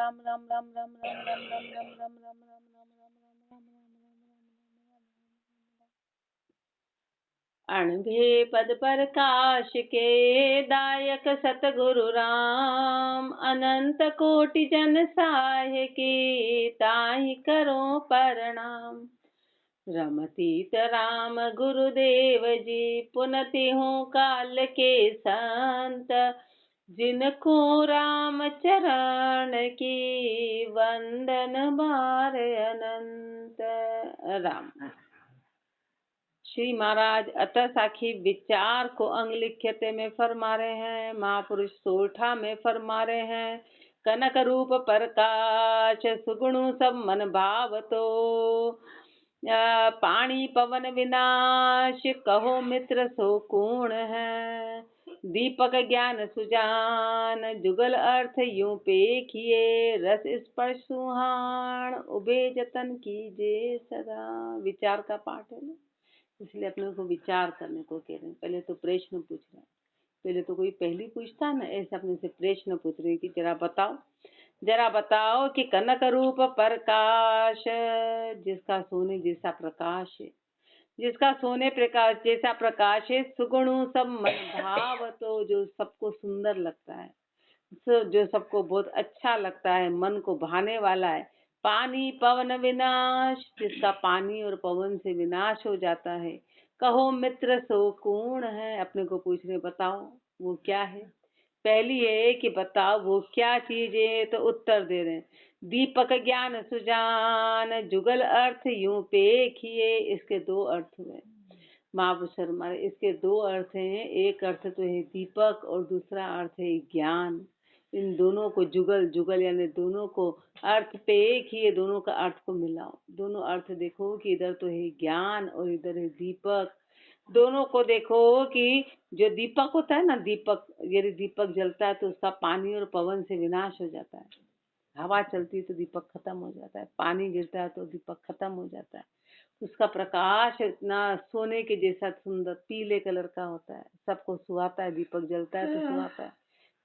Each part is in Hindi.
राम राम राम राम राम राम राम राम राम राम राम राम अणभे पद प्रकाश के दायक सतगुरु राम, अनंत कोटि जन साहे के ताहि करो प्रणाम। रमतीत राम गुरुदेव जी, पुनति हूँ काल के संत, जिनको राम चरण की वंदन बार अनंत। राम श्री महाराज अतः साखी विचार को अंग लिख्यते में फरमा रहे हैं, महापुरुष सोठा में फरमा रहे हैं। कनक रूप प्रकाश सुगुणु सब मन भाव तो, पानी पवन विनाश कहो मित्र सो कूण है। दीपक ज्ञान सुजान जुगल अर्थ यूं पेखिए, रस स्पर्श सुहान उबे जतन कीजे सदा। विचार का पाठ है ना, इसलिए अपने को विचार करने को कह रहे हैं। पहले तो प्रश्न पूछ रहे हैं, पहले तो कोई पहली पूछता है ना, ऐसे अपने से प्रश्न पूछ रहे हैं कि जरा बताओ कि कनक रूप प्रकाश, जिसका सोने जैसा प्रकाश है, जिसका सोने प्रकाश जैसा प्रकाश है, सुगुणु सब मन भाव तो, जो सबको सुंदर लगता है, जो सबको बहुत अच्छा लगता है, मन को भाने वाला है। पानी पवन विनाश, जिसका पानी और पवन से विनाश हो जाता है। कहो मित्र सो कौन है, अपने को पूछ रहे बताओ वो क्या है। पहली है कि बताओ वो क्या चीज है, तो उत्तर दे रहे हैं दीपक ज्ञान सुजान जुगल अर्थ यूं पेखिए। इसके दो अर्थ हुए महापुरुष हमारे, इसके दो अर्थ हैं। एक अर्थ तो है दीपक और दूसरा अर्थ है ज्ञान। इन दोनों को जुगल यानी दोनों को अर्थ पे एक ही, दोनों का अर्थ को मिलाओ। दोनों अर्थ देखो कि इधर तो है ज्ञान और इधर है दीपक। दोनों को देखो कि जो दीपक होता है ना, दीपक यदि दीपक जलता है तो उसका पानी और पवन से विनाश हो जाता है। हवा चलती है तो दीपक खत्म हो जाता है, पानी गिरता है तो दीपक खत्म हो जाता है। उसका प्रकाश इतना सोने के जैसा सुंदर पीले कलर का होता है, सबको सुहाता है। दीपक जलता है तो सुहाता है,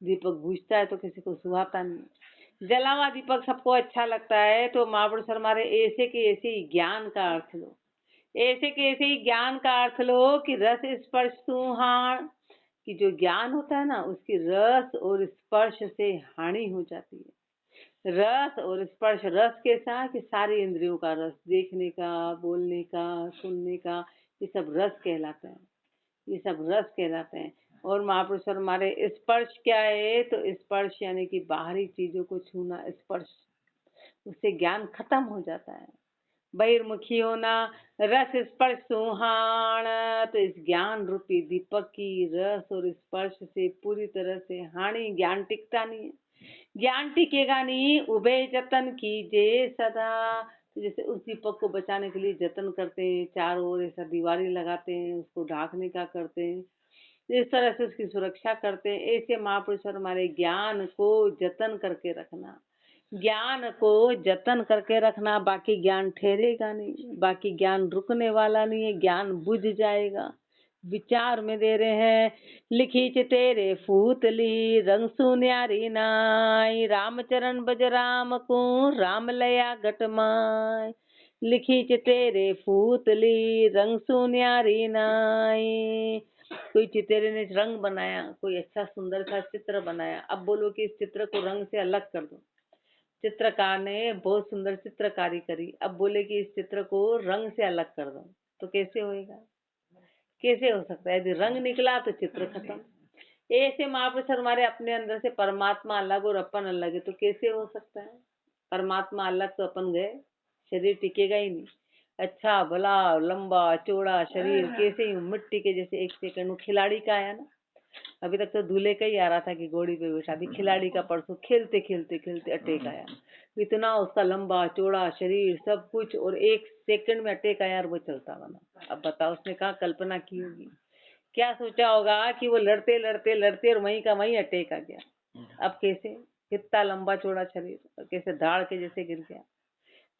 दीपक बुझता है तो किसी को सुहाता नहीं। जला हुआ दीपक सबको अच्छा लगता है। तो महापुरुष हमारे ऐसे के ऐसे ही ज्ञान का अर्थ लो, ऐसे के ऐसे ही ज्ञान का अर्थ लो कि रस स्पर्श सुहान, कि जो ज्ञान होता है ना उसकी रस और स्पर्श से हानि हो जाती है। रस और स्पर्श, रस कैसा कि सारी इंद्रियों का रस, देखने का, बोलने का, सुनने का, ये सब रस कहलाता है, ये सब रस कहलाते हैं। और महापुरुष हमारे स्पर्श क्या है, तो स्पर्श यानी कि बाहरी चीजों को छूना, स्पर्श, उससे ज्ञान खत्म हो जाता है। बहिर्मुखी होना, रस स्पर्श सुहान, तो इस ज्ञान रूपी दीपक की रस और स्पर्श से पूरी तरह से हानि, ज्ञान टिकता नहीं है। ज्ञान टिकेगा नहीं, उभय जतन कीजिए सदा। तो जैसे उस दीपक को बचाने के लिए जतन करते हैं, चारों ओर ऐसा दीवारी लगाते हैं, उसको ढाकने का करते हैं, इस तरह से उसकी सुरक्षा करते हैं। ऐसे महापुरुष हमारे ज्ञान को जतन करके रखना, ज्ञान को जतन करके रखना। बाकी ज्ञान ठहरेगा नहीं, बाकी ज्ञान रुकने वाला नहीं है, ज्ञान बुझ जाएगा। विचार में दे रहे हैं लिखी चितेरे फूतली, रंग सुन्यारी नाई, रामचरण बज राम को राम लया घटमाय। लिखी चितेरे फूतली, रंग सुन्यारी नाई। कोई चितेरे ने रंग बनाया, कोई अच्छा सुंदर सा चित्र बनाया। अब बोलो कि इस चित्र को रंग से अलग कर दो। चित्रकार ने बहुत सुंदर चित्रकारी करी, अब बोले कि इस चित्र को रंग से अलग कर दो, तो कैसे होएगा, कैसे हो सकता है। यदि रंग निकला तो चित्र खत्म। ऐसे महापुरुष हमारे अपने अंदर से परमात्मा अलग और अपन अलग है, तो कैसे हो सकता है। परमात्मा अलग तो अपन गए, शरीर टिकेगा ही नहीं। अच्छा भला लंबा चौड़ा शरीर कैसे ही मिट्टी के जैसे एक सेकंड। खिलाड़ी का आया ना, अभी तक तो दूल्हे का ही आ रहा था कि घोड़ी पे बैठा, अभी खिलाड़ी का परसों खेलते खेलते खेलते अटैक आया। इतना उसका लंबा चौड़ा शरीर सब कुछ, और एक सेकंड में अटैक आया और वो चलता बना। अब बताओ उसने कहाँ कल्पना की होगी, क्या सोचा होगा कि वो लड़ते लड़ते लड़ते और वहीं का वहीं अटैक आ गया। अब कैसे, कितना लंबा चौड़ा शरीर कैसे धाड़ के जैसे गिर गया।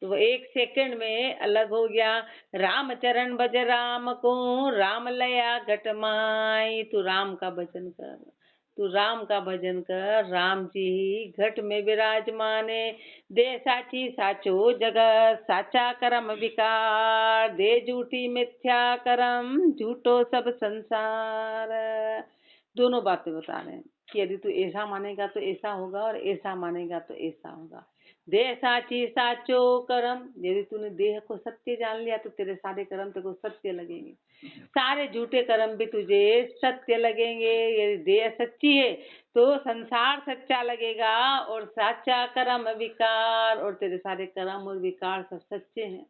तो वो एक सेकंड में अलग हो गया। राम चरण भज राम को राम लया घटमाई, तू राम का भजन कर, तू राम का भजन कर, राम जी ही घट में विराजमाने, दे साची साचो जगत, साचा कर्म विकार, दे झूठी मिथ्या कर्म, झूठो सब संसार। दोनों बातें बता रहे हैं कि यदि तू ऐसा मानेगा तो ऐसा होगा और ऐसा मानेगा तो ऐसा होगा। देह साची साचो कर्म, यदि तूने देह को सत्य जान लिया तो तेरे सारे कर्म तेरे को सत्य लगेंगे, सारे झूठे कर्म भी तुझे सत्य लगेंगे। यदि देह सच्ची है तो संसार सच्चा लगेगा और साचा कर्म विकार, और तेरे सारे कर्म और विकार सब सच्चे हैं,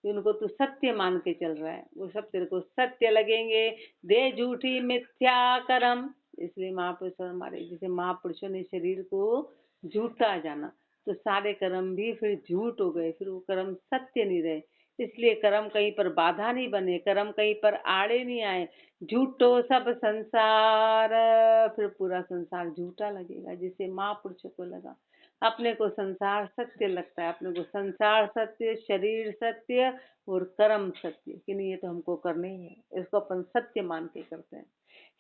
उनको तू सत्य मान के चल रहा है, वो सब तेरे को सत्य लगेंगे। दे झूठी मिथ्या कर्म, इसलिए महापुरुष हमारे जैसे महापुरुषों ने शरीर को झूठा जाना तो सारे कर्म भी फिर झूठ हो गए, फिर वो कर्म सत्य नहीं रहे। इसलिए कर्म कहीं पर बाधा नहीं बने, कर्म कहीं पर आड़े नहीं आए, झूठो सब संसार, फिर पूरा संसार झूठा लगेगा जिसे महापुरुषों को लगा। अपने को संसार सत्य लगता है, अपने को संसार सत्य, शरीर सत्य और कर्म सत्य कि नहीं, ये तो हमको करने ही है, इसको अपन सत्य मान के करते हैं।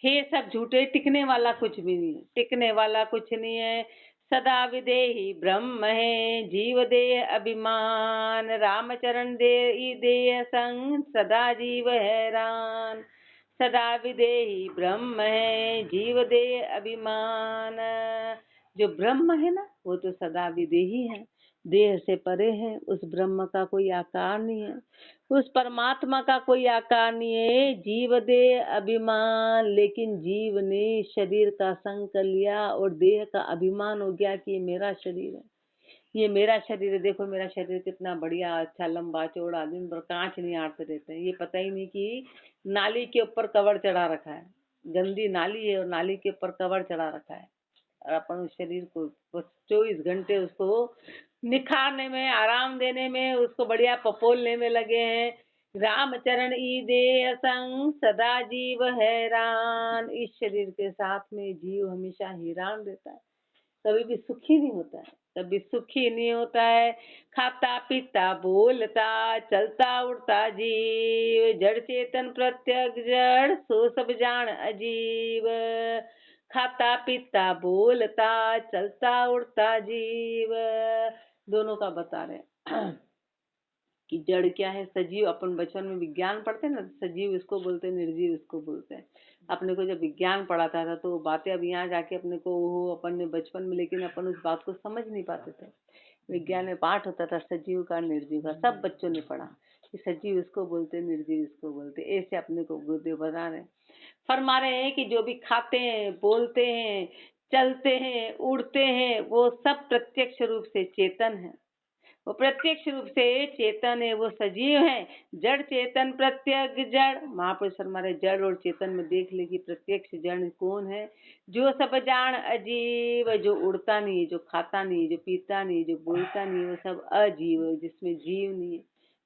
हे सब झूठे, टिकने वाला कुछ भी नहीं है, टिकने वाला कुछ नहीं है। सदा विदेही ब्रह्म है, जीव दे अभिमान, रामचरण दे देह संग, सदा जीव हैरान। सदा विदेही ब्रह्म है, जीव दे अभिमान, जो ब्रह्म है ना वो तो सदा विदेही है, देह से परे है, उस ब्रह्म का कोई आकार नहीं है, उस परमात्मा का कोई आकार नहीं है। जीव दे अभिमान, लेकिन जीव ने शरीर का संग कर लिया और देह का अभिमान हो गया कि ये मेरा शरीर है, ये मेरा शरीर है, देखो मेरा शरीर कितना बढ़िया अच्छा लंबा चौड़ा, दिन भर कांच नहीं आड़ते रहते हैं, ये पता ही नहीं कि नाली के ऊपर कवर चढ़ा रखा है, गंदी नाली है और नाली के ऊपर कवर चढ़ा रखा है, और अपन उस शरीर को 24 घंटे उसको निखारने में, आराम देने में, उसको बढ़िया पपोलने में लगे हैं। रामचरण ई दे संग, सदा जीव हैरान, इस शरीर के साथ में जीव हमेशा हैरान रहता है, कभी भी सुखी नहीं होता है, कभी सुखी नहीं होता है। खाता पीता बोलता चलता उड़ता जीव, जड़ चेतन प्रत्यक्ष जड़, सो सब जान अजीब। खाता पीता बोलता चलता उड़ता जीव, दोनों का बता रहे कि जड़ क्या है, सजीव। अपन बचपन में विज्ञान पढ़ते हैं ना, सजीव इसको बोलते हैं, निर्जीव इसको बोलते हैं। अपने को जब विज्ञान पढ़ाता था तो बातें अब यहाँ जाके अपने को वो अपन ने बचपन में, लेकिन अपन उस बात को समझ नहीं पाते थे। विज्ञान में पाठ होता था सजीव का निर्जीव का, सब बच्चों ने पढ़ा कि सजीव इसको बोलते, निर्जीव इसको बोलते, ऐसे अपने को गुरुदेव बता रहे फरमा रहे हैं कि जो भी खाते हैं, बोलते हैं, चलते हैं, उड़ते हैं, वो सब प्रत्यक्ष रूप से चेतन है, वो प्रत्यक्ष रूप से चेतन है, वो सजीव है। जड़ चेतन प्रत्यक्ष जड़, महापुरुष हमारे जड़ और चेतन में देख ले कि प्रत्यक्ष जड़ कौन है, जो सब जान अजीव, जो उड़ता नहीं, जो खाता नहीं, जो पीता नहीं, जो बोलता नहीं, वो सब अजीव है, जिसमें जीव नहीं है,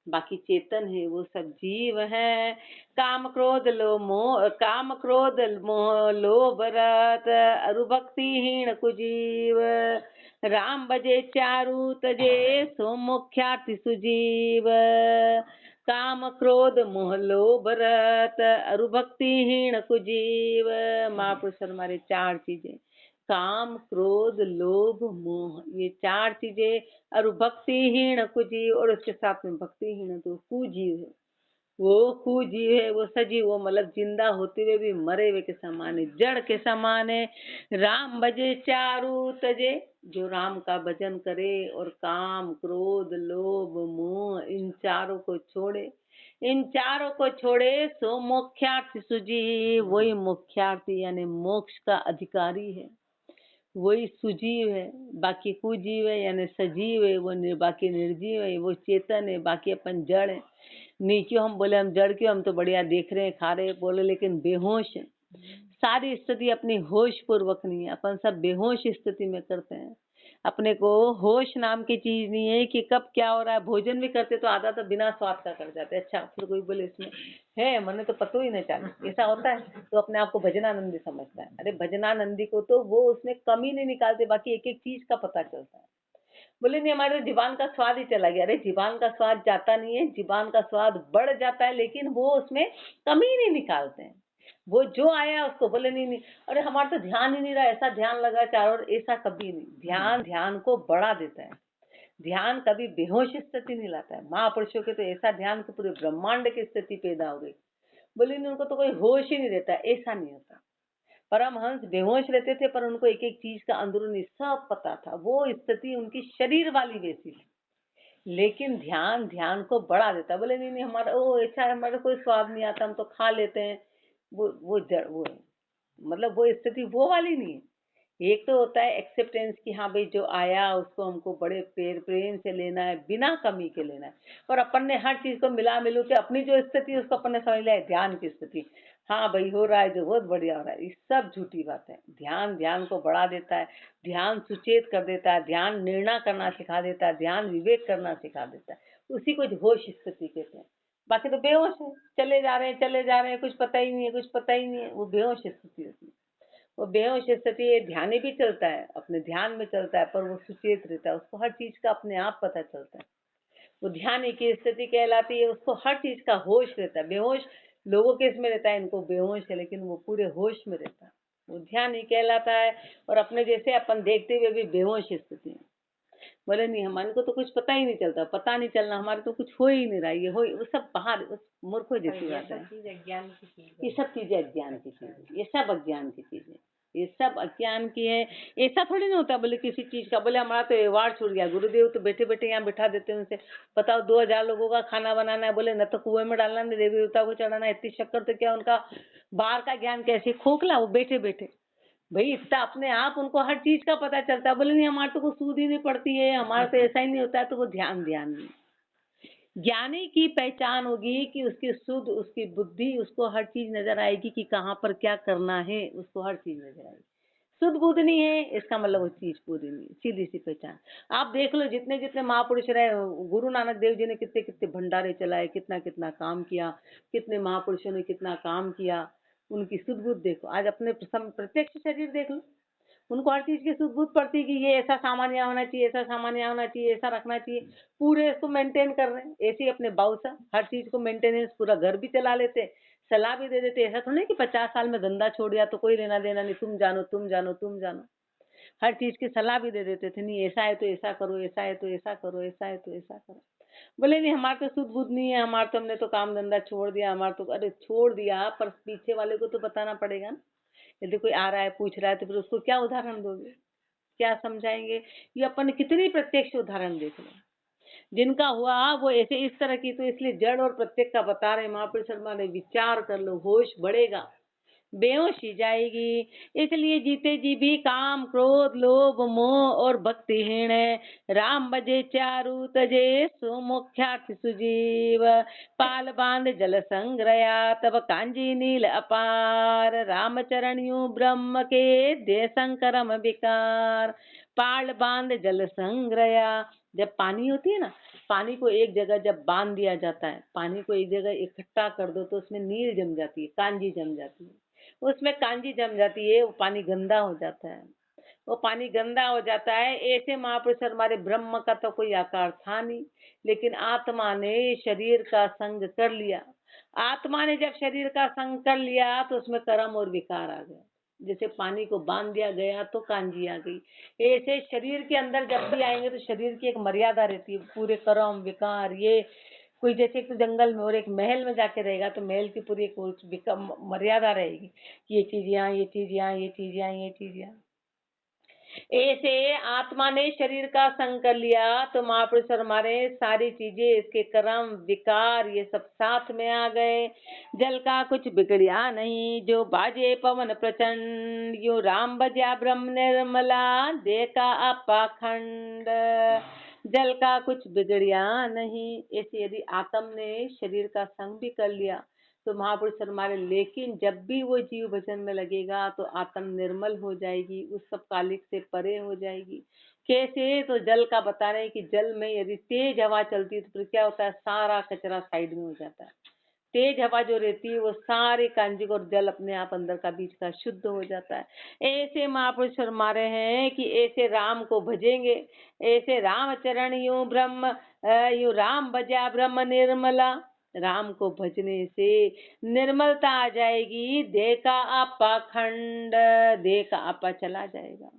बाकी चेतन है वो सब जीव है। काम क्रोध लो मोह, काम क्रोध मोह लोभ रत, अरुभक्तिहीन कुजीव, राम बजे चारु तजे, सो मुख्याति सुजीव। काम क्रोध मोह लोभ रत, अरुभक्तिहीन कुजीव, महापुरुष हमारे चार चीजें, काम क्रोध लोभ मोह, ये चार चीजें, और भक्तिहीन कुजीव, और उसके साथ में भक्तिहीन तो कुजीव है, वो कुजीव है, वो सजीव, वो मतलब जिंदा होते हुए भी मरे हुए के समान है, जड़ के समान है। राम भजे चारु तजे, जो राम का भजन करे और काम क्रोध लोभ मोह इन चारों को छोड़े, इन चारों को छोड़े, सो मोक्षार्थी सुजीव, वही मोक्षार्थी यानी मोक्ष का अधिकारी है, वही सुजीव है, बाकी कुजीव है यानी सजीव है, वो बाकी निर्जीव है, वो चेतन है, बाकी अपन जड़ है। नहीं क्यों हम बोले हम जड़, क्यों, हम तो बढ़िया देख रहे हैं, खा रहे हैं, बोले, लेकिन बेहोश है, सारी स्थिति अपनी होश पूर्वक नहीं है, अपन सब बेहोश स्थिति में करते हैं। अपने को होश नाम की चीज नहीं है कि कब क्या हो रहा है। भोजन भी करते तो आधा तो बिना स्वाद का कर जाते, अच्छा फिर कोई बोले इसमें है, मैंने तो पता ही नहीं चला, ऐसा होता है, तो अपने आप को भजनानंदी समझता है। अरे भजनानंदी को तो वो उसमें कमी नहीं निकालते, बाकी एक एक चीज का पता चलता है। बोले नहीं हमारे तो जीवान का स्वाद ही चला गया। अरे जीवान का स्वाद जाता नहीं है, जीवान का स्वाद बढ़ जाता है, लेकिन वो उसमें कमी नहीं निकालते हैं। वो जो आया उसको बोले नहीं नहीं, अरे हमारा तो ध्यान ही नहीं रहा, ऐसा ध्यान लगा चारों ओर, ऐसा कभी नहीं। ध्यान ध्यान को बढ़ा देता है, ध्यान कभी बेहोश स्थिति नहीं लाता है। महापुरुषों के तो ऐसा ध्यान कि पूरे ब्रह्मांड की स्थिति पैदा हो गई, बोले नहीं उनको तो कोई होश ही नहीं रहता, ऐसा नहीं होता। परमहंस बेहोश रहते थे पर उनको एक एक चीज का अंदरूनी सब पता था, वो स्थिति उनकी शरीर वाली वैसी थी। लेकिन ध्यान ध्यान को बढ़ा देता, बोले नहीं नहीं हमारा वो अच्छा है, हमारा कोई स्वाद नहीं आता, हम तो खा लेते हैं। वो जड़ वो है, मतलब वो स्थिति वो वाली नहीं है। एक तो होता है एक्सेप्टेंस कि हाँ भाई जो आया उसको हमको बड़े प्रेम से लेना है, बिना कमी के लेना है। और अपन ने हर चीज को मिला मिलू के अपनी जो स्थिति उसको अपन ने समझ लिया है ध्यान की स्थिति। हाँ भाई हो रहा है जो बहुत बढ़िया हो रहा है, ये सब झूठी बात है। ध्यान ध्यान को बढ़ा देता है, ध्यान सुचेत कर देता है, ध्यान निर्णय करना सिखा देता है, ध्यान विवेक करना सिखा देता है, उसी को होश स्थिति कहते हैं। बाकी तो बेहोश है, चले जा रहे हैं चले जा रहे हैं, कुछ पता ही नहीं है, कुछ पता ही नहीं है, वो बेहोश स्थिति होती है। वो बेहोश स्थिति ध्यान भी चलता है, अपने ध्यान में चलता है, पर वो सुचेत रहता है, उसको हर चीज का अपने आप पता चलता है। वो ध्यान की स्थिति कहलाती है, उसको हर चीज का होश रहता है। बेहोश लोगों के इसमें रहता है, इनको बेहोश है, लेकिन वो पूरे होश में रहता है, वो ध्यान ही कहलाता है। और अपने जैसे अपन देखते हुए भी बेहोश स्थिति है, बोले नहीं हमारे को तो कुछ पता ही नहीं चलता, पता नहीं चलना, हमारे तो कुछ हो ही नहीं रहा, ये हो वो सब बाहर मूर्खों जैसी बात है। ये सब चीजें अज्ञान की चीजें, ये सब अज्ञान की चीजें, ये सब अज्ञान की है। ऐसा थोड़ी ना होता बोले किसी चीज का, बोले हमारा तो व्यवहार छूट गया, गुरुदेव तो बैठे बैठे यहाँ बिठा देते हैं, उनसे बताओ 2000 लोगों का खाना बनाना है, बोले न तो कुएं में डालना, न देवी देवता को चढ़ाना, इतनी शक्कर तो क्या उनका बाहर का ज्ञान कैसे खोखला, वो बैठे बैठे भाई इतना अपने आप उनको हर चीज का पता चलता है। बोले नहीं हमारे तो को सूद ही नहीं पड़ती है, हमारा तो ऐसा ही नहीं होता है, तो वो ध्यान ध्यान नहीं। ज्ञानी की पहचान होगी कि उसकी शुद्ध, उसकी बुद्धि, उसको हर चीज नजर आएगी कि कहाँ पर क्या करना है, उसको हर चीज नजर आएगी। शुद्ध बुद्ध नहीं है इसका मतलब वो चीज पूरी नहीं, सीधी सी पहचान। आप देख लो जितने जितने महापुरुष रहे, गुरु नानक देव जी ने कितने कितने भंडारे चलाए, कितना कितना काम किया, कितने महापुरुषों ने कितना काम किया, उनकी शुद्ध बुद्ध देखो। आज अपने प्रत्यक्ष शरीर देख लो, उनको हर चीज की सुध पड़ती कि ये ऐसा सामान यहाँ होना चाहिए, ऐसा सामान यहाँ होना चाहिए, ऐसा रखना चाहिए, पूरे इसको मेंटेन कर रहे हैं। ऐसे ही अपने बाउसा हर चीज को मेंटेनेंस, पूरा घर भी चला लेते, सलाह भी दे देते। ऐसा थोड़ा नहीं कि 50 साल में धंधा छोड़ दिया तो कोई लेना देना नहीं, तुम जानो तुम जानो तुम जानो। हर चीज की सलाह भी दे देते थे, नहीं ऐसा है तो ऐसा करो, ऐसा है तो ऐसा करो, ऐसा है तो ऐसा करो। बोले नहीं हमारे तो शुद्ध बुद्ध नहीं है, हमारे तो हमने तो काम धंधा छोड़ दिया, हमारे तो, अरे छोड़ दिया पर पीछे वाले को तो बताना पड़ेगा ना। यदि कोई आ रहा है पूछ रहा है तो फिर उसको क्या उदाहरण दोगे, क्या समझाएंगे। ये अपन कितनी प्रत्यक्ष उदाहरण देख लो, जिनका हुआ वो ऐसे इस तरह की। तो इसलिए जड़ और प्रत्यक्ष का बता रहे महापुरुष शर्मा ने, विचार कर लो, होश बढ़ेगा, बेहोशी जाएगी। इसलिए जीते जी भी काम क्रोध लोभ मोह और भक्तिहीन है, राम बजे चारु तजे सुमुख्यार्थ सुजीव, पाल बांध जल संग्रया तब कांजी नील अपार, राम चरणियों ब्रह्म के दे संकरम विकार। पाल बांध जल संग्रया, जब पानी होती है ना, पानी को एक जगह जब बांध दिया जाता है, पानी को एक जगह इकट्ठा कर दो तो उसमें नील जम जाती है, कांजी जम जाती है, उसमें कांजी जम जाती है, वो पानी गंदा हो जाता है, वो पानी गंदा हो जाता है। ऐसे महापुरुष हमारे ब्रह्म का तो कोई आकार था नहीं, लेकिन आत्मा ने शरीर का संग कर लिया। आत्मा ने जब शरीर का संग कर लिया तो उसमें कर्म और विकार आ गया। जैसे पानी को बांध दिया गया तो कांजी आ गई, ऐसे शरीर के अंदर जब भी आएंगे तो शरीर की एक मर्यादा रहती है, पूरे कर्म विकार ये। कोई जैसे एक तो जंगल में और एक महल में जाके रहेगा तो महल की पूरी एक मर्यादा रहेगी, ये चीज यहाँ, ये चीज यहाँ, ये चीज यहाँ, ये चीज यहाँ। ऐसे आत्मा ने शरीर का संग कर लिया तो महापुरुष हमारे सारी चीजें, इसके कर्म विकार ये सब साथ में आ गए। जल का कुछ बिगड़िया नहीं, जो बाजे पवन प्रचंड, यो राम बजा ब्रह्म निर्मला, देखा अपाखंड। जल का कुछ बिगड़िया नहीं, ऐसे यदि आत्म ने शरीर का संग भी कर लिया तो महापुरुष हमारे, लेकिन जब भी वो जीव भजन में लगेगा तो आत्म निर्मल हो जाएगी, उस सब कालिक से परे हो जाएगी। कैसे, तो जल का बता रहे हैं कि जल में यदि तेज हवा चलती है तो फिर क्या होता है, सारा कचरा साइड में हो जाता है। तेज हवा जो रहती है वो सारे कांजी और जल अपने आप अंदर का बीच का शुद्ध हो जाता है। ऐसे महापुरुष फरमा रहे हैं कि ऐसे राम को भजेंगे, ऐसे राम चरण यूं ब्रह्म यूं राम बजा ब्रह्म निर्मला, राम को भजने से निर्मलता आ जाएगी। देह का आपा खंड, देह का आपा चला जाएगा,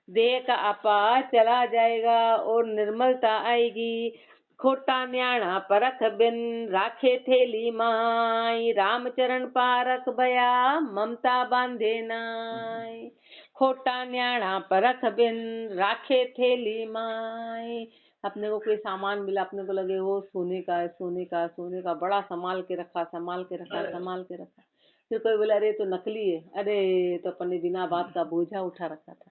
देह का आपा चला जाएगा और निर्मलता आएगी। खोटा न्याणा परख बिन राखे थेली माई, रामचरण पारक भया ममता बांधे नाई। खोटा न्याणा परख बिन राखे थेली माई। अपने को कोई सामान मिला, अपने को लगे वो सोने का है, सोने का बड़ा संभाल के रखा, संभाल के रखा, संभाल के रखा। फिर कोई बोला अरे तो नकली है, अरे तो अपन ने बिना बात का बोझा उठा रखा था,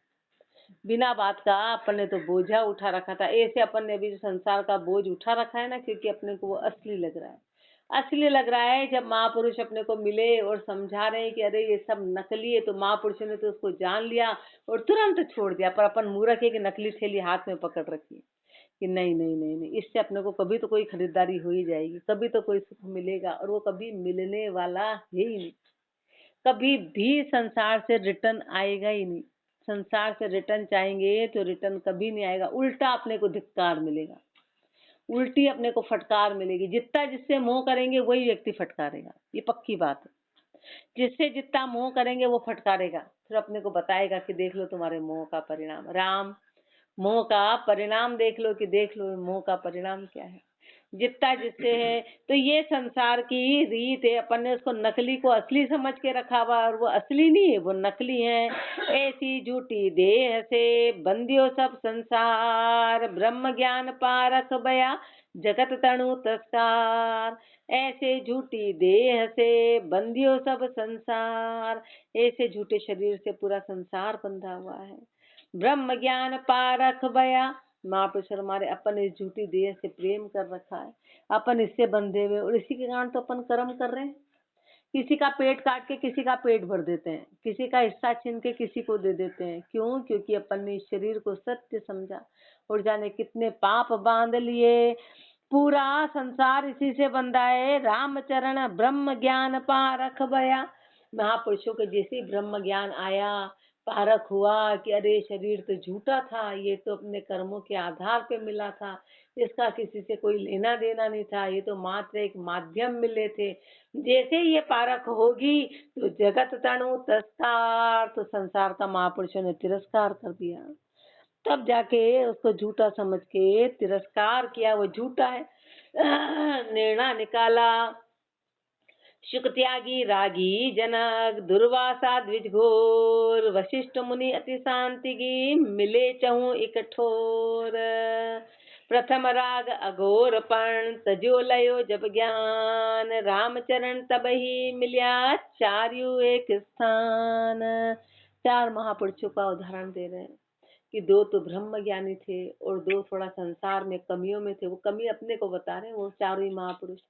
बिना बात का अपन ने तो बोझा उठा रखा था। ऐसे अपन ने अभी जो संसार का बोझ उठा रखा है ना, क्योंकि अपने को वो असली लग रहा है, असली लग रहा है। जब महापुरुष अपने को मिले और समझा रहे हैं कि अरे ये सब नकली है, तो महापुरुषों ने तो उसको जान लिया और तुरंत छोड़ दिया। पर अपन मूर्ख है कि नकली थैली हाथ में पकड़ रखी है कि नहीं नहीं नहीं नहीं, इससे अपने को कभी तो कोई खरीदारी हो ही जाएगी, कभी तो कोई सुख मिलेगा, और वो कभी मिलने वाला है ही नहीं। कभी भी संसार से रिटर्न आएगा ही नहीं। संसार से रिटर्न चाहेंगे तो रिटर्न कभी नहीं आएगा, उल्टा अपने को धिक्कार मिलेगा, उल्टी अपने को फटकार मिलेगी। जितना जिससे मोह करेंगे वही व्यक्ति फटकारेगा, ये पक्की बात है। जिससे जितना मोह करेंगे वो फटकारेगा, फिर अपने को बताएगा कि देख लो तुम्हारे मोह का परिणाम। राम मोह का परिणाम देख लो, कि देख लो मोह का परिणाम क्या है। जितना जिससे है, तो ये संसार की रीत है। अपन ने उसको नकली को असली समझ के रखा हुआ, और वो असली नहीं है, वो नकली है। ऐसी झूठी देह से बंदियो सब संसार, ब्रह्म ज्ञान पारख भया जगत तणु तस्कार। ऐसे झूठी देह से बंदियो सब संसार, ऐसे झूठे शरीर से पूरा संसार बंधा हुआ है। ब्रह्म ज्ञान पारख भया, महापुरुष हमारे अपन इस झूठी देह से प्रेम कर रखा है, अपन इससे बंधे हुए, और इसी के कारण तो अपन कर्म कर रहे हैं। किसी का पेट काट के किसी का पेट भर देते हैं, किसी का हिस्सा छीन के किसी को दे देते हैं। क्यों? क्योंकि अपन ने इस शरीर को सत्य समझा और जाने कितने पाप बांध लिए। पूरा संसार इसी से बंधा है। रामचरण ब्रह्म ज्ञान पारख भया, महापुरुषों के जैसे ब्रह्म ज्ञान आया, पारख हुआ कि अरे शरीर तो झूठा था, ये तो अपने कर्मों के आधार पे मिला था, इसका किसी से कोई लेना देना नहीं था, ये तो मात्र एक माध्यम मिले थे। जैसे ये पारख होगी तो जगत तणु तस्कार, तो संसार का महापुरुषों ने तिरस्कार कर दिया। तब जाके उसको झूठा समझ के तिरस्कार किया, वो झूठा है। निर्णय निकाला। शुक त्यागी रागी जनक, दुर्वासा द्विज घोर, वशिष्ठ मुनि अति शांति की, मिले चहु एक ठोर। प्रथम राग अघोर पण, तजो लयो जब ज्ञान, रामचरण तब ही मिल्या चार्यु एक स्थान। चार महापुरुषों का उदाहरण दे रहे हैं कि दो तो ब्रह्म ज्ञानी थे और दो थोड़ा संसार में कमियों में थे। वो कमी अपने को बता रहे हैं, वो चारों ही महापुरुष।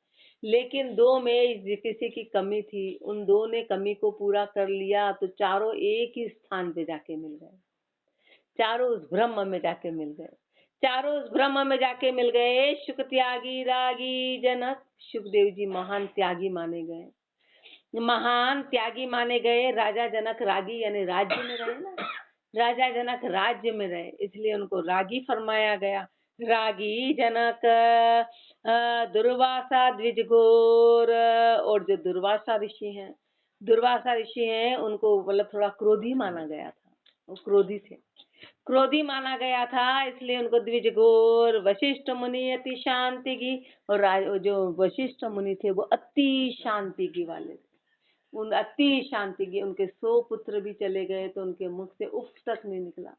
लेकिन दो में किसी की कमी थी, उन दो ने कमी को पूरा कर लिया, तो चारों एक ही स्थान पे जाके मिल गए, चारों उस ब्रह्म में जाके मिल गए, चारों उस ब्रह्म में जाके मिल गए। शुक त्यागी रागी जनक, सुखदेव जी महान त्यागी माने गए, महान त्यागी माने गए। राजा जनक रागी यानी राज्य में रहे ना, राजा जनक राज्य में रहे, इसलिए उनको रागी फरमाया गया। रागी जनक दुर्वासा द्विज घोर, और जो दुर्वासा ऋषि हैं, दुर्वासा ऋषि हैं, उनको मतलब थोड़ा क्रोधी माना गया था, वो क्रोधी थे, क्रोधी माना गया था, इसलिए उनको द्विज घोर। वशिष्ठ मुनि अति शांति की, और जो वशिष्ठ मुनि थे वो अति शांति की वाले थे, उन अति शांति की। उनके 100 पुत्र भी चले गए तो उनके मुख से उफ तक नहीं निकला,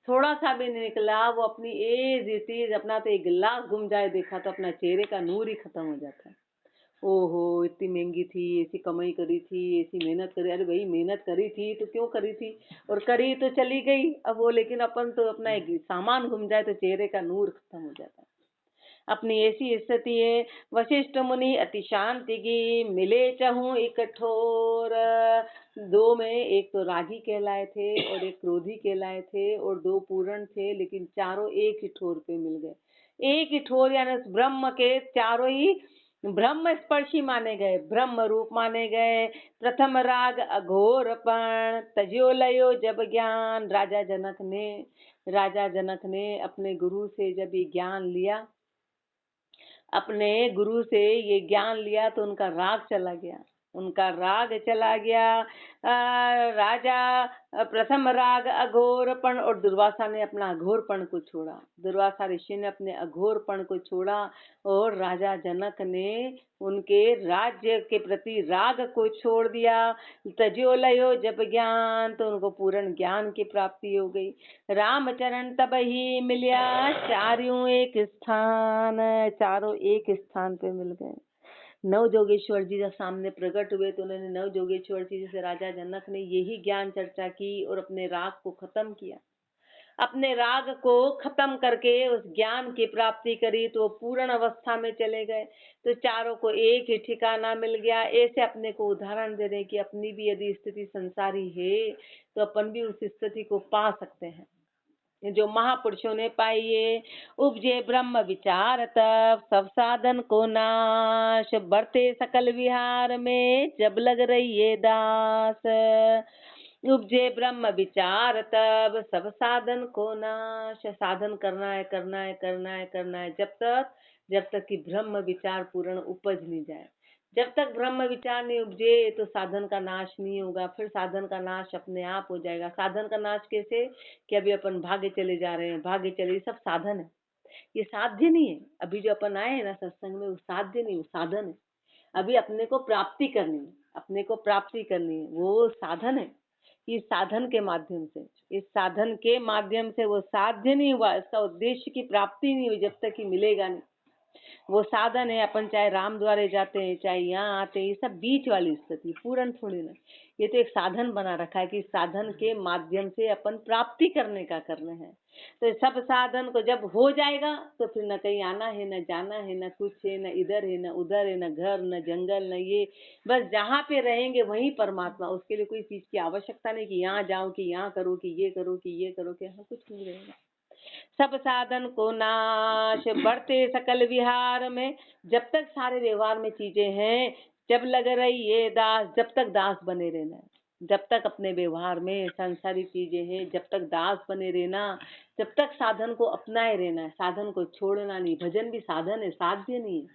थोड़ा सा भी नहीं निकला। वो अपनी एज अपना तो एक गिलास घूम जाए देखा तो अपना चेहरे का नूर ही खत्म हो जाता है। ओहो, इतनी महंगी थी, ऐसी कमाई करी थी, ऐसी मेहनत करी। अरे भाई मेहनत करी थी तो क्यों करी थी, और करी तो चली गई अब वो, लेकिन अपन तो अपना एक सामान घूम जाए तो चेहरे का नूर खत्म हो जाता है। अपनी ऐसी स्थिति है। वशिष्ठ मुनि अति शांति की, मिले चहु एक ठोर। दो में एक तो रागी कहलाए थे और एक क्रोधी कहलाए थे, और दो पूर्ण थे, लेकिन चारों एक ही ठोर पे मिल गए। एक ही ठोर यानी उस ब्रह्म के चारों ही ब्रह्म स्पर्शी माने गए, ब्रह्म रूप माने गए। प्रथम राग अघोरपण, तजो लयो जब ज्ञान। राजा जनक ने अपने गुरु से जब ये ज्ञान लिया अपने गुरु से ये ज्ञान लिया तो उनका राग चला गया, उनका राग चला गया। राजा प्रथम राग अघोरपण, और दुर्वासा ने अपना अघोरपण को छोड़ा, दुर्वासा ऋषि ने अपने अघोरपण को छोड़ा और राजा जनक ने उनके राज्य के प्रति राग को छोड़ दिया। तजो लयो जब ज्ञान, तो उनको पूर्ण ज्ञान की प्राप्ति हो गई। रामचरण तब ही मिलिया चारों एक स्थान, चारों एक स्थान पे मिल गए। नव जोगेश्वर जी जब सामने प्रकट हुए तो उन्होंने नव जोगेश्वर जी से राजा जनक ने यही ज्ञान चर्चा की और अपने राग को खत्म किया। अपने राग को खत्म करके उस ज्ञान की प्राप्ति करी तो पूर्ण अवस्था में चले गए। तो चारों को एक ही ठिकाना मिल गया। ऐसे अपने को उदाहरण दे रहे कि अपनी भी यदि स्थिति संसारी है तो अपन भी उस स्थिति को पा सकते हैं जो महापुरुषों ने पाई है। उपजे ब्रह्म विचार तब सब साधन को नाश, बढ़ते सकल विहार में जब लग रही है दास। उपजे ब्रह्म विचार तब सब साधन को नाश, साधन करना है करना है करना है करना है जब तक कि ब्रह्म विचार पूर्ण उपज नहीं जाए। जब तक ब्रह्म विचार नहीं उपजे तो साधन का नाश नहीं होगा, फिर साधन का नाश अपने आप हो जाएगा। साधन का नाश कैसे? कि अभी अपन भागे चले जा रहे हैं, भागे चले, ये सब साधन है, ये साध्य नहीं है। अभी जो अपन आए हैं ना सत्संग में, वो साध्य नहीं, वो साधन है। अभी अपने को प्राप्ति करनी है, अपने को प्राप्ति करनी है, वो साधन है। इस साधन के माध्यम से, इस साधन के माध्यम से वो साध्य नहीं हुआ, इसका उद्देश्य की प्राप्ति नहीं हुई जब तक कि मिलेगा नहीं। वो साधन है। अपन चाहे राम द्वारे जाते हैं, चाहे यहाँ आते हैं, ये सब बीच वाली स्थिति, पूर्ण थोड़ी ना। ये तो एक साधन बना रखा है कि साधन के माध्यम से अपन प्राप्ति करने का करने हैं। तो सब साधन को जब हो जाएगा तो फिर न कहीं आना है, न जाना है, न कुछ है, न इधर है, न उधर है, न घर, न जंगल, न ये, बस जहाँ पे रहेंगे वहीं परमात्मा। उसके लिए कोई चीज की आवश्यकता नहीं कि यहाँ जाओ, कि यहाँ करो, कि ये करो, कि ये करो, कि यहाँ कुछ नहीं रहेगा। सब साधन को नाश, बढ़ते सकल विहार में, जब तक सारे व्यवहार में चीजें हैं, जब लग रही ये दास, जब तक दास बने रहना है। जब तक अपने व्यवहार में संसारी चीजें हैं, जब तक दास बने रहना, जब तक साधन को अपनाए रहना है, साधन को छोड़ना नहीं। भजन भी साधन है, साध्य नहीं है।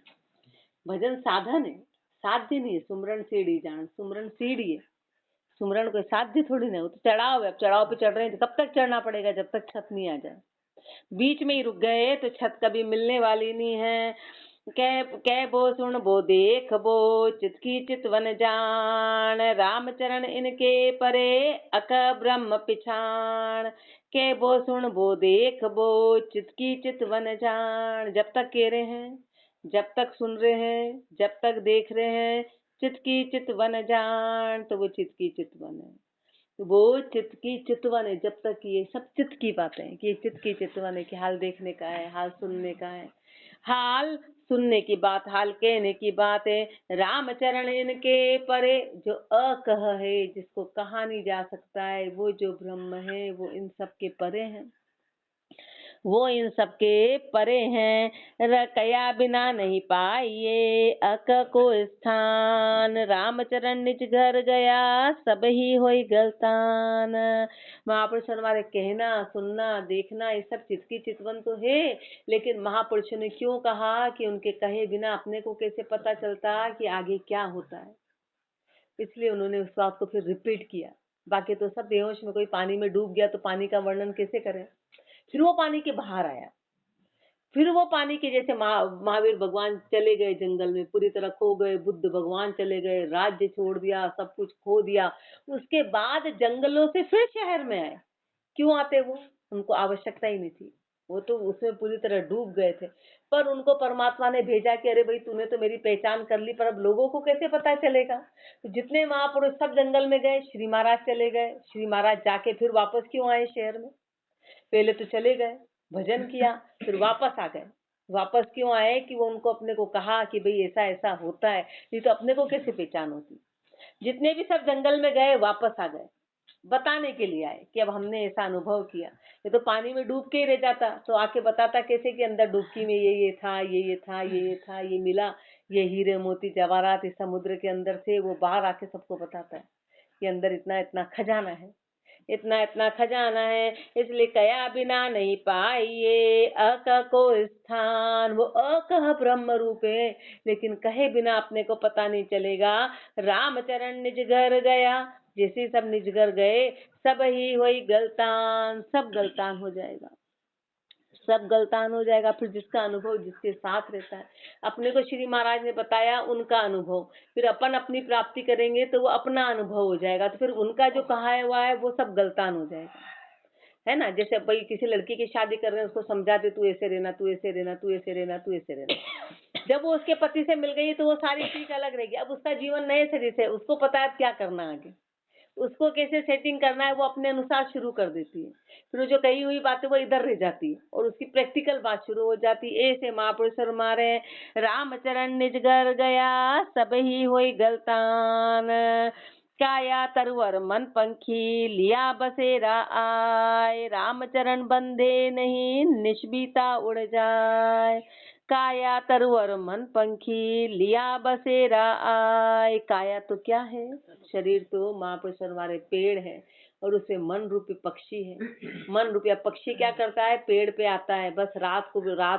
भजन साधन है, साध्य नहीं है। सुमरन सीढ़ी जान, सुमरन सीढ़ी है, सुमरन कोई साध्य थोड़ी ना। वो तो चढ़ाव है, अब चढ़ाव पे चढ़ रहे हैं तो कब तक चढ़ना पड़ेगा? जब तक छत नहीं आ जाए। बीच में ही रुक गए तो छत कभी मिलने वाली नहीं है। कह बो सुन बो देख बो, चित की चितवन जान, रामचरण इनके परे अक ब्रह्म पिछाण। कह बो सुन बो देख बो, चित की चितवन जान। जब तक कह रहे हैं, जब तक सुन रहे हैं, जब तक देख रहे हैं, चित की चितवन जान, तो वो चित की चितवन है, वो चित्त की चितवन है। जब तक ये सब चित्त की बातें हैं कि ये चित्त की चितवन है कि हाल देखने का है, हाल सुनने का है, हाल सुनने की बात, हाल कहने की बात है। रामचरण इनके परे, जो अकह है, जिसको कहा नहीं जा सकता है, वो जो ब्रह्म है वो इन सब के परे है, वो इन सबके परे हैं। कया बिना नहीं पाइए अक को स्थान, रामचरण निज घर गया सब ही होई गलतान। महापुरुषों हमारे कहना, सुनना, देखना, ये सब चित्त की चितवन तो है, लेकिन महापुरुषों ने क्यों कहा कि उनके कहे बिना अपने को कैसे पता चलता कि आगे क्या होता है, इसलिए उन्होंने उस बात को फिर रिपीट किया। बाकी तो सब बेहोश में, कोई पानी में डूब गया तो पानी का वर्णन कैसे करें? फिर वो पानी के बाहर आया, फिर वो पानी के जैसे महावीर भगवान चले गए जंगल में, पूरी तरह खो गए। बुद्ध भगवान चले गए, राज्य छोड़ दिया, सब कुछ खो दिया। उसके बाद जंगलों से फिर शहर में आए। क्यों आते? वो, उनको आवश्यकता ही नहीं थी, वो तो उसमें पूरी तरह डूब गए थे। पर उनको परमात्मा ने भेजा कि अरे भाई तूने तो मेरी पहचान कर ली, पर अब लोगों को कैसे पता चलेगा? तो जितने महापुरुष सब जंगल में गए, श्री महाराज चले गए। श्री महाराज जाके फिर वापस क्यों आए शहर में? पहले तो चले गए, भजन किया, फिर वापस आ गए। वापस क्यों आए? कि वो उनको अपने को कहा कि भाई ऐसा ऐसा होता है, नहीं तो अपने को कैसे पहचान होती। जितने भी सब जंगल में गए वापस आ गए, बताने के लिए आए कि अब हमने ऐसा अनुभव किया। ये तो पानी में डूब के ही रह जाता, तो आके बताता कैसे कि अंदर डुबकी में ये था, ये था, ये था, ये मिला, ये हीरे मोती जवाहरात इस समुद्र के अंदर थे। वो बाहर आके सबको बताता है कि अंदर इतना इतना खजाना है। इतना इतना खजाना है, इसलिए कया बिना नहीं पाइए अक को स्थान। वो अकह ब्रह्म रूप है, लेकिन कहे बिना अपने को पता नहीं चलेगा। रामचरण निज घर गया, जैसे सब निज घर गए, सब ही हुई गलतान, सब गलतान हो जाएगा, सब गलतान हो जाएगा। फिर जिसका अनुभव जिसके साथ रहता है, अपने को श्री महाराज ने बताया उनका अनुभव, फिर अपन अपनी प्राप्ति करेंगे तो वो अपना अनुभव हो जाएगा, तो फिर उनका जो कहा हुआ है वो सब गलतान हो जाएगा, है ना। जैसे भाई किसी लड़की की शादी कर रहे हैं, उसको समझाते तू ऐसे रहना, तू ऐसे रहना, तू ऐसे रहना, तू ऐसे रहना। जब वो उसके पति से मिल गई तो वो सारी चीज अलग रहेगी। अब उसका जीवन नए सिरे से, उसको पता है क्या करना आगे, उसको कैसे सेटिंग करना है, वो अपने अनुसार शुरू कर देती है। फिर जो कही हुई बातें वो इधर रह जाती है और उसकी प्रैक्टिकल बात शुरू हो जाती है। ऐसे महापुरुष मारे रामचरण निज घर गया, सब ही हुई गलतान। काया तरवर मन पंखी लिया बसेरा आए, रामचरण बंधे नहीं निष्बीता उड़ जाए। काया तरवर मन पंखी लिया बसेरा आए। काया तो क्या है, शरीर तो महापुरुष हमारे पेड़ है और उसे मन रूपी पक्षी है। मन रूपी पक्षी क्या करता है, पेड़ पे आता है, बस रात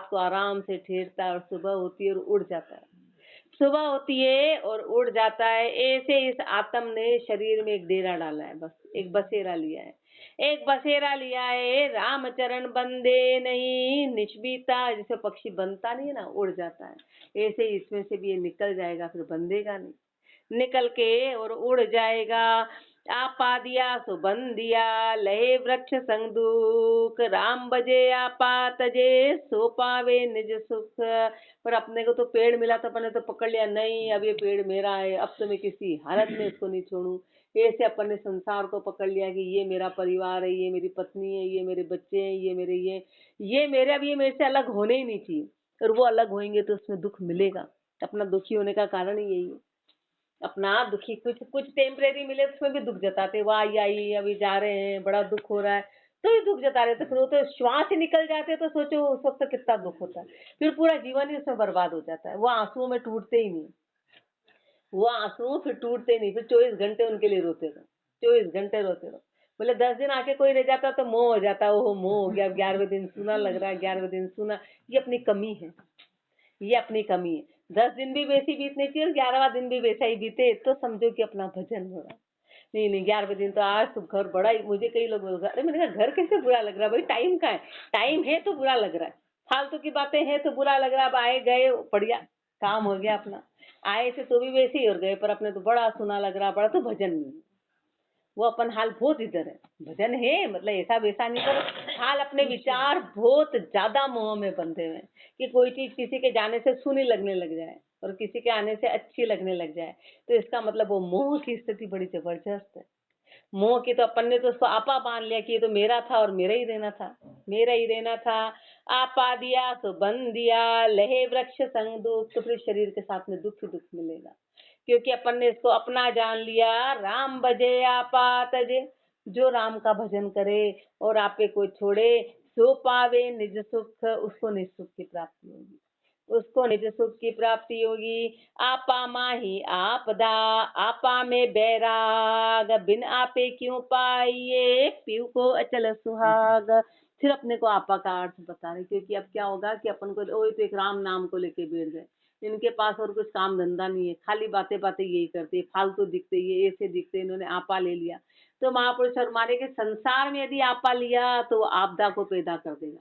को आराम से ठहरता है और सुबह होती है और उड़ जाता है, सुबह होती है और उड़ जाता है। ऐसे इस आत्म ने शरीर में एक डेरा डाला है, बस एक बसेरा लिया है, एक बसेरा लिया है। रामचरण बंदे नहीं निष्बीता, जैसे पक्षी बनता नहीं है ना, उड़ जाता है, ऐसे इसमें से भी ये निकल जाएगा, फिर बंधेगा नहीं, निकल के और उड़ जाएगा। आपा दिया सो बन दिया, लहे वृक्ष संग दुख, राम बजे आपा तजे, सो पावे निज सुख। पर अपने को तो पेड़ मिला तो अपने तो पकड़ लिया, नहीं अब ये पेड़ मेरा है, अब तो मैं किसी हालत में इसको नहीं छोड़ूं। ऐसे अपन ने संसार को पकड़ लिया कि ये मेरा परिवार है, ये मेरी पत्नी है, ये मेरे बच्चे हैं, ये मेरे ये मेरे, अब ये मेरे से अलग होने ही नहीं चाहिए, और वो अलग होंगे तो उसमें दुख मिलेगा। अपना दुखी होने का कारण ही यही है, अपना दुखी कुछ कुछ टेम्परेरी मिले तो उसमें भी दुख जताते, वाह आई अभी जा रहे हैं, बड़ा दुख हो रहा है, तो भी दुख जता रहे, तो फिर वो तो श्वास ही निकल जाते, तो सोचो उस वक्त कितना दुख होता है, फिर पूरा जीवन ही उसमें बर्बाद हो जाता है। वो आंसुओं में टूटते ही नहीं, वो आंसू फिर टूटते नहीं, फिर 24 घंटे उनके लिए रोते रहो, 24 घंटे रोते रहो। बोले 10 दिन आके कोई रह जाता तो मोह हो जाता, ओहो मोह हो गया, 11वें दिन सुना लग रहा है, 11वें दिन सुना। ये अपनी कमी है, ये अपनी कमी है। 10 दिन भी वैसी बीतने चाहिए और 11वां दिन भी वैसा ही बीते तो समझो कि अपना भजन हो रहा है। नहीं नहीं, 11वें दिन तो आज तो घर बड़ा ही, मुझे कई लोग बोल रहे, अरे मैंने कहा घर कैसे बुरा लग रहा है भाई, टाइम का है, टाइम है तो बुरा लग रहा है, फालतू की बातें हैं तो बुरा लग रहा है। अब आए गए बढ़िया काम हो गया अपना, आए थे तो भी वैसे ही और गए, पर अपने तो बड़ा सुना लग रहा, बड़ा तो भजन नहीं है। वो अपन हाल बहुत इधर है, भजन है मतलब ऐसा वैसा नहीं, पर हाल अपने विचार बहुत ज्यादा मोह में बंधे हुए हैं कि कोई चीज किसी के जाने से सुनी लगने लग जाए और किसी के आने से अच्छी लगने लग जाए, तो इसका मतलब वो मोह की स्थिति बड़ी जबरदस्त है। मोह की तो अपन ने तो उसको आपा मान लिया कि ये तो मेरा था और मेरा ही रहना था, मेरा ही रहना था। आपा दिया तो बन दिया, लहे वृक्ष संग दुख, तो फिर शरीर के साथ में दुख ही दुख मिलेगा, क्योंकि अपन ने इसको अपना जान लिया। राम भजे आपा तजे, जो राम का भजन करे और आपे को छोड़े, सो पावे निज सुख, उसको निज सुख की प्राप्ति होगी, उसको निज सुख की प्राप्ति होगी। आपा माही आपदा, आपा में बैराग, बिन आपे क्यों पाइए, पीऊ को अचल सुहाग। फिर अपने को आपा का अर्थ बता रहे, क्योंकि अब क्या होगा कि अपन को ओ तो एक राम नाम को लेके बैठ गए, इनके पास और कुछ काम धंधा नहीं है, खाली बातें बातें यही करते, फालतू दिखते, ये ऐसे दिखते, इन्होंने आपा ले लिया। तो महापुरुष हमारे के संसार में यदि आपा लिया तो आपदा को पैदा कर देगा।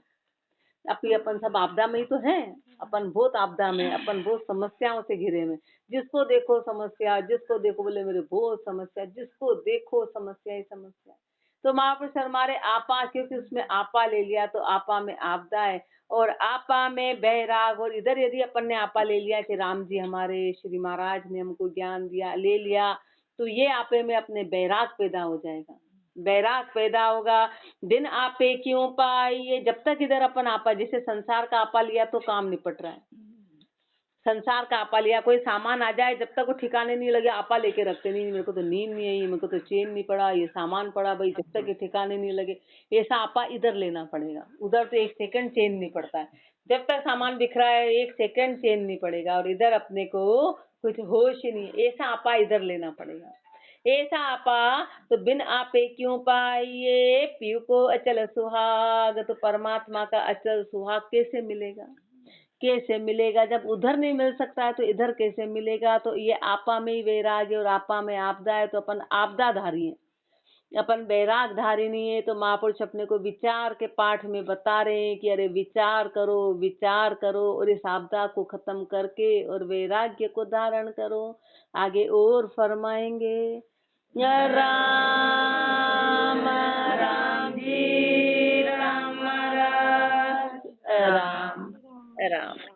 अभी अपन सब आपदा में ही तो हैं, अपन बहुत आपदा में, अपन बहुत समस्याओं से घिरे में, जिसको देखो समस्या, जिसको देखो बोले मेरे बहुत समस्या, जिसको देखो समस्या ही समस्या। तो महापुरुष हमारे आपा, क्योंकि उसमें आपा ले लिया तो आपा में आपदा है और आपा में बैराग। और इधर यदि अपन ने आपा ले लिया कि राम जी हमारे श्री महाराज ने हमको ज्ञान दिया, ले लिया, तो ये आपे में अपने बैराग पैदा हो जाएगा, बैराग पैदा होगा। दिन आपे क्यों पाइए, जब तक इधर अपन आपा, जैसे संसार का आपा लिया तो काम निपट रहा है, संसार का आपा लिया, कोई सामान आ जाए जब तक वो ठिकाने नहीं लगे आपा लेके रखते, नहीं मेरे को तो नींद नहीं आई, मेरे को तो चैन नहीं पड़ा, ये सामान पड़ा भाई, जब तक ये ठिकाने नहीं लगे, ऐसा आपा इधर लेना पड़ेगा। उधर तो 1 सेकंड चैन नहीं पड़ता है, जब तक सामान बिख रहा है 1 सेकंड चैन नहीं पड़ेगा, और इधर अपने को कुछ होश ही नहीं, ऐसा आपा इधर लेना पड़ेगा। ऐसा आपा तो बिन आपे क्यों पाइए, पीयू को अचल सुहाग। तो परमात्मा का अचल सुहाग कैसे मिलेगा? कैसे मिलेगा? जब उधर नहीं मिल सकता है तो इधर कैसे मिलेगा? तो ये आपा में ही वैराग्य और आपा में आपदा है, तो अपन आपदाधारी है, अपन वैराग धारी नहीं है। तो महापुरुष अपने को विचार के पाठ में बता रहे हैं कि अरे विचार करो, विचार करो और इस आपदा को खत्म करके और वैराग्य को धारण करो। आगे और फरमाएंगे। राम राम जी राम राम राम राम।